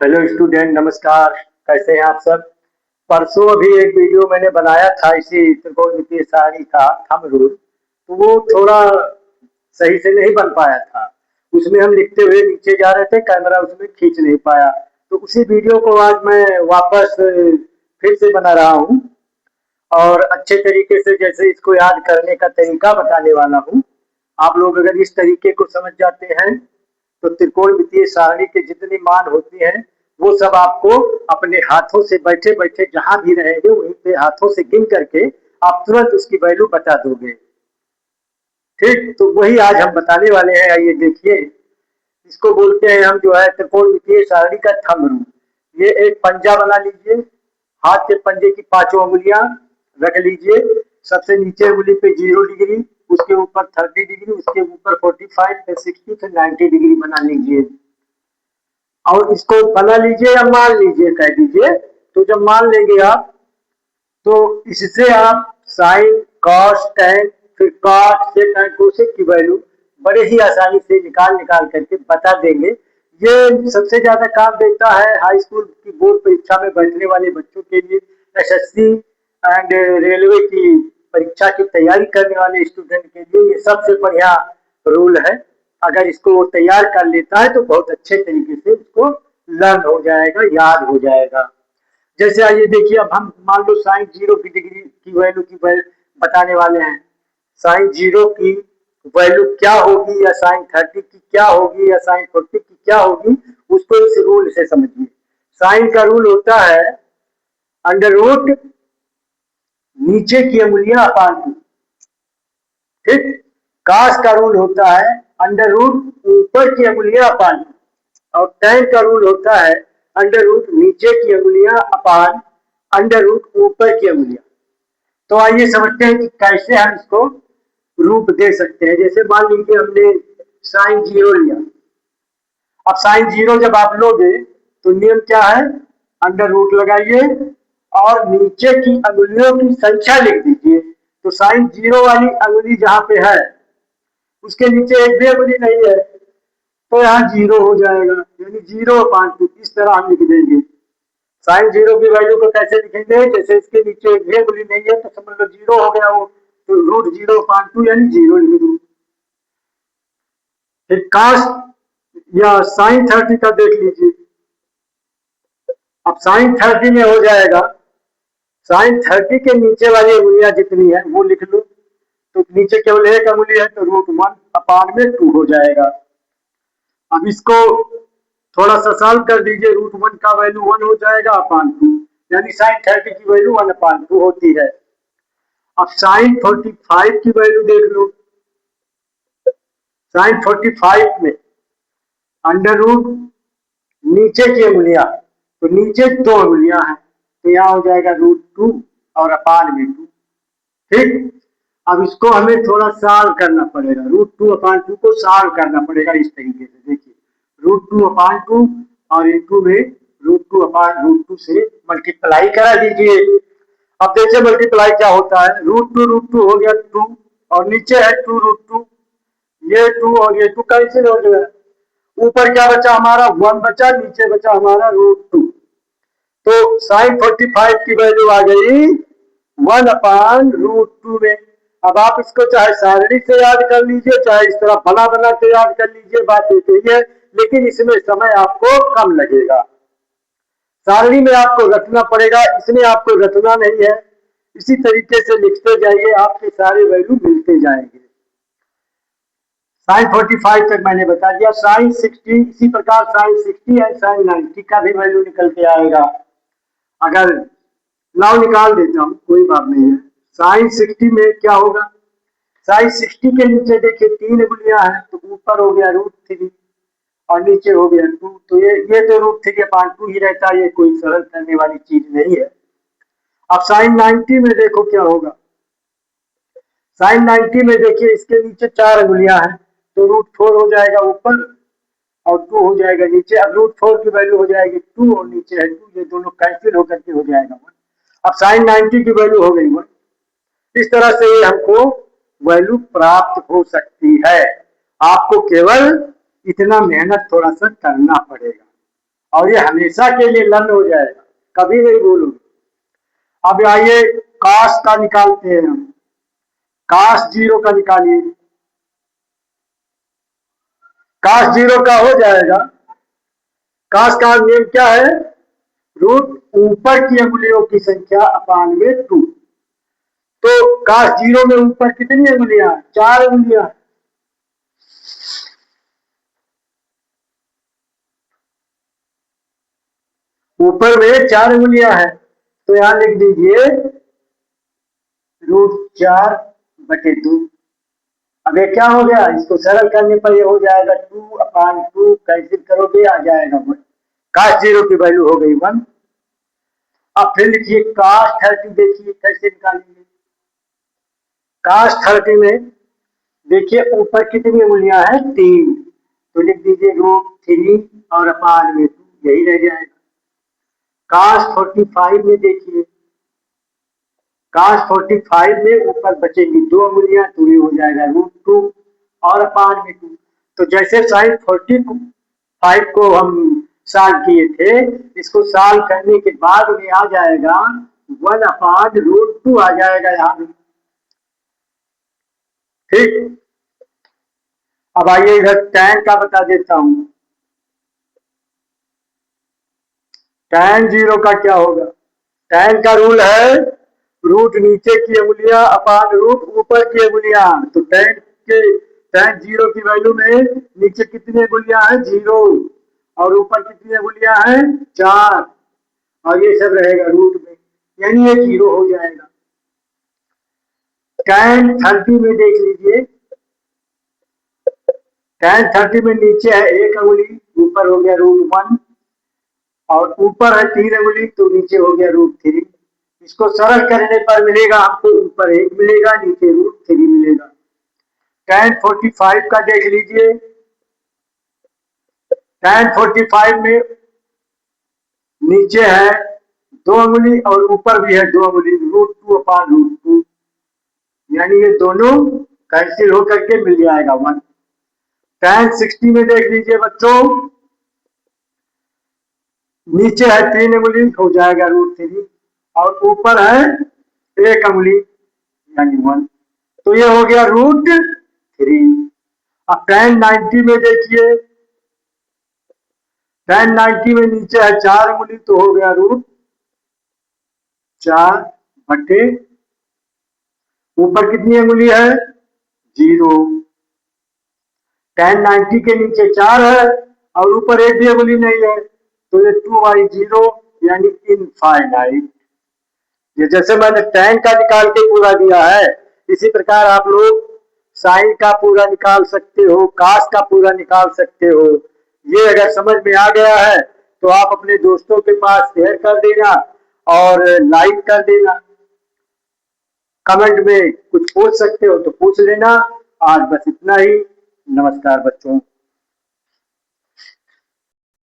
Hello student, नमस्कार। कैसे हैं आप सब? परसों अभी एक वीडियो मैंने बनाया था इसी त्रिकोणमितीय सारणी का थंब रूल, तो वो थोड़ा सही से नहीं बन पाया था। उसमें हम लिखते हुए नीचे जा रहे थे, कैमरा उसमें खींच नहीं पाया। तो उसी वीडियो को आज मैं वापस फिर से बना रहा हूँ और अच्छे तरीके से जैसे इसको याद करने का तरीका बताने वाला हूँ। आप लोग अगर इस तरीके को समझ जाते हैं तो त्रिकोणमितीय सारणी के जितने मान होते हैं वो सब आपको अपने हाथों से बैठे बैठे जहां भी रहेंगे वहीं पे हाथों से गिन करके आप तुरंत उसकी वैल्यू बता दोगे। ठीक, तो वही आज हम बताने वाले हैं। आइए देखिए, इसको बोलते हैं हम जो है त्रिकोणमितीय सारणी का थंब रूल। ये एक पंजा बना लीजिए। हाथ के पंजे की पांचों उंगलियां रख लीजिए। सबसे नीचे उंगली पे 0 डिग्री, उसके ऊपर 30 डिग्री, उसके ऊपर 45, फिर 60, फिर 90 डिग्री बना लीजिए। और इसको बना लीजिए या मान लीजिए, कह दीजिए। तो जब मान लेंगे आप, तो इससे आप साइन, कॉस, टैन, फिर कॉट, सेक, कोसेक की वैल्यू बड़े ही आसानी से निकाल निकाल करके बता देंगे। ये सबसे ज्यादा काम देता है हाई स्कूल की बोर्ड परीक्षा में बैठने वाले बच्चों के लिए, एसएससी एंड रेलवे की परीक्षा की तैयारी करने वाले स्टूडेंट के लिए ये सबसे बढ़िया रूल है। अगर इसको वो तैयार कर लेता है तो बहुत अच्छे तरीके से उसको लर्न हो जाएगा, याद हो जाएगा। जैसे आइए देखिए, अब हम मान लो साइन 0 की डिग्री की वैल्यू बताने वाले हैं। साइन 0 की वैल्यू क्या होगी, या साइन 30 की क्या होगी, या साइन 40 की क्या होगी, उसको इस रूल से समझिए। साइन का रूल होता है अंडर रूट नीचे की अंगुलियां अपान टू। ठीक। कास का रूल होता है अंडर रूट ऊपर की अंगुलियां अपान टू। और टैन का रूल होता है अंडर रूट नीचे की अंगुलियां अपान अंडर रूट ऊपर की अंगुलियां। तो आइए समझते हैं कि कैसे हम इसको रूप दे सकते हैं। जैसे मान लीजिए हमने साइन 0 लिया। अब साइन 0 जब आप लोगे तो नियम क्या है, अंडर रूट लगाइए और नीचे की अंगुलियों की संख्या लिख दीजिए। तो साइन 0 वाली अंगुली जहां पे है उसके नीचे एक भी अंगुली नहीं है, तो यहाँ 0 हो जाएगा, यानी 0/2 इस तरह हम लिख देंगे। साइन 0 की वैल्यू को कैसे लिखेंगे, जैसे इसके नीचे एक भी अंगुली नहीं है तो समझ लो 0 हो गया वो, तो रूट 0/2 यानी 0 लिख दो। फिर काश या साइन 30 का देख लीजिए। अब साइन 30 में हो जाएगा, साइन 30 के नीचे वाली अंगुलियां जितनी है वो लिख लो। तो नीचे केवल एक अंगुली है तो रूट 1/2 हो जाएगा। अब इसको थोड़ा सा सॉल्व कर दीजिए, रूट 1 का वैल्यू 1 हो जाएगा अपान 2, यानी साइन 30 की वैल्यू 1/2 होती है। अब साइन 45 की वैल्यू देख लो। साइन 45 में अंडर रूट नीचे की अंगुलियां, तो नीचे दो अंगुलियां हैं तो यहाँ हो जाएगा रूट 2 और अपान में 2। ठीक। अब इसको हमें थोड़ा सॉल्व करना पड़ेगा, रूट 2/2 को सॉल्व करना पड़ेगा इस तरीके से। देखिए, रूट 2/2 और इंटू में रूट 2/2 से मल्टीप्लाई करा दीजिए। अब देखिए मल्टीप्लाई क्या होता है, रूट टू हो गया 2 और नीचे है 2√2, ये 2 और ये 2 कैंसिल हो गया। ऊपर क्या बचा हमारा, 1 बचा, नीचे बचा हमारा रूट 2। तो साइन 45 की वैल्यू आ गई 1/√2 में। अब आप इसको चाहे सारणी से याद कर लीजिए, चाहे इस तरह बना बना के याद कर लीजिए, बात एक ही है, लेकिन इसमें समय आपको कम लगेगा। सारणी में आपको रखना पड़ेगा, इसमें आपको रखना नहीं है। इसी तरीके से लिखते जाइए, आपके सारे वैल्यू मिलते जाएंगे। साइन 45 तक मैंने बता दिया। साइन 60 इसी प्रकार साइन 60 है, साइन 90 का भी वैल्यू निकल के आएगा। अगर नाव निकाल देता हूं, कोई बात नहीं है। साइन 60 में क्या होगा, साइन 60 के नीचे देखिए 3 अंगुलियां हैं, तो ऊपर हो गया रूट 3 और नीचे हो गया 2। तो ये तो रूट 3/2 ही रहता है, ये कोई सरल करने वाली चीज नहीं है। अब साइन 90 में देखो क्या होगा। साइन 90 में देखिए इसके नीचे 4 अंगुलियां हैं, तो रूट 4 हो जाएगा ऊपर और 2 हो जाएगा नीचे। अब रूट 4 की वैल्यू हो जाएगी 2 और नीचे है 2, ये दोनों कैंसिल होकर के हो जाएगा 1। अब साइन 90 की वैल्यू हो गई 1। इस तरह से हमको वैल्यू प्राप्त हो सकती है। आपको केवल इतना मेहनत थोड़ा सा करना पड़ेगा। और ये हमेशा के लिए लर्न हो जाएगा, कभी नहीं भूलूंगी। अब आइए काश का निकालते हैं हम। काश जीरो का निकालिए। काश जीरो का हो जाएगा। काश का नियम क्या है? रूट ऊपर की अंगुलियों की संख्या अपान में 2। तो काश जीरो में ऊपर कितनी अंगुलियां? 4 अंगुलियां। ऊपर में 4 अंगुलियां हैं, तो यहां लिख दीजिए √4/2। अब ये क्या हो गया? इसको सरल करने पर ये हो जाएगा 2/2, कैंसिल करोगे आ जाएगा 1। काश जीरो की वैल्यू हो गई 1। अब फिर लिखिए काश 30, देखिए कैसे निकालेंगे। काश 30 में देखिए ऊपर कितनी अंगुलियां हैं? 3। तो लिख दीजिए √3 और अपान में 2, यही रह जाएगा। काश 45 में देखिए, काश 45 में ऊपर बचेंगी 2 अंगुलियां, तो ये हो जाएगा √2 और अपान में 2। तो जैसे साइन 45 को हम सॉल्व किए थे, इसको सॉल्व करने के बाद में आ जाएगा 1/√2 आ जाएगा यहाँ भी। ठीक। अब आइए इधर tan का बता देता हूं। tan जीरो का क्या होगा? tan का रूल है रूट नीचे की अंगुलियां अपान रूट ऊपर की अंगुलियां। तो tan जीरो की वैल्यू में नीचे कितनी अंगुलियां हैं? 0, और ऊपर कितनी अंगुलियां हैं? 4, और ये सब रहेगा रूट में, यानी ये 0 हो जाएगा। tan 30 में देख लीजिए, tan 30 में नीचे है 1 अंगुली, ऊपर हो गया √1, और ऊपर है 3 अंगुली, तो नीचे हो गया √3। इसको सरल करने पर मिलेगा हमको, ऊपर 1 मिलेगा, नीचे √3 मिलेगा। tan 45 का देख लीजिए, tan 45 में नीचे है 2 अंगुली और ऊपर भी है 2 अंगुली, √2/√2, यानी ये दोनों कैंसिल होकर के मिल जाएगा 1। tan 60 में देख लीजिए बच्चों, नीचे है 3 अंगुली, हो जाएगा √3, और ऊपर है 1 अंगुली, यानी 1, तो ये हो गया √3। अब tan 90 में देखिए, tan 90 में नीचे है 4 अंगुली, तो हो गया √4/, ऊपर कितनी अंगुली है? 0। tan 90 के नीचे 4 है और ऊपर एक भी अंगुली नहीं है, तो ये 2/0, यानी इनफाइनाइट। ये जैसे मैंने tan का निकाल के पूरा दिया है, इसी प्रकार आप लोग साइन का पूरा निकाल सकते हो, काश का पूरा निकाल सकते हो। ये अगर समझ में आ गया है तो आप अपने दोस्तों के पास शेयर कर देना और लाइक कर देना। कमेंट में कुछ पूछ सकते हो तो पूछ लेना। आज बस इतना ही। नमस्कार बच्चों।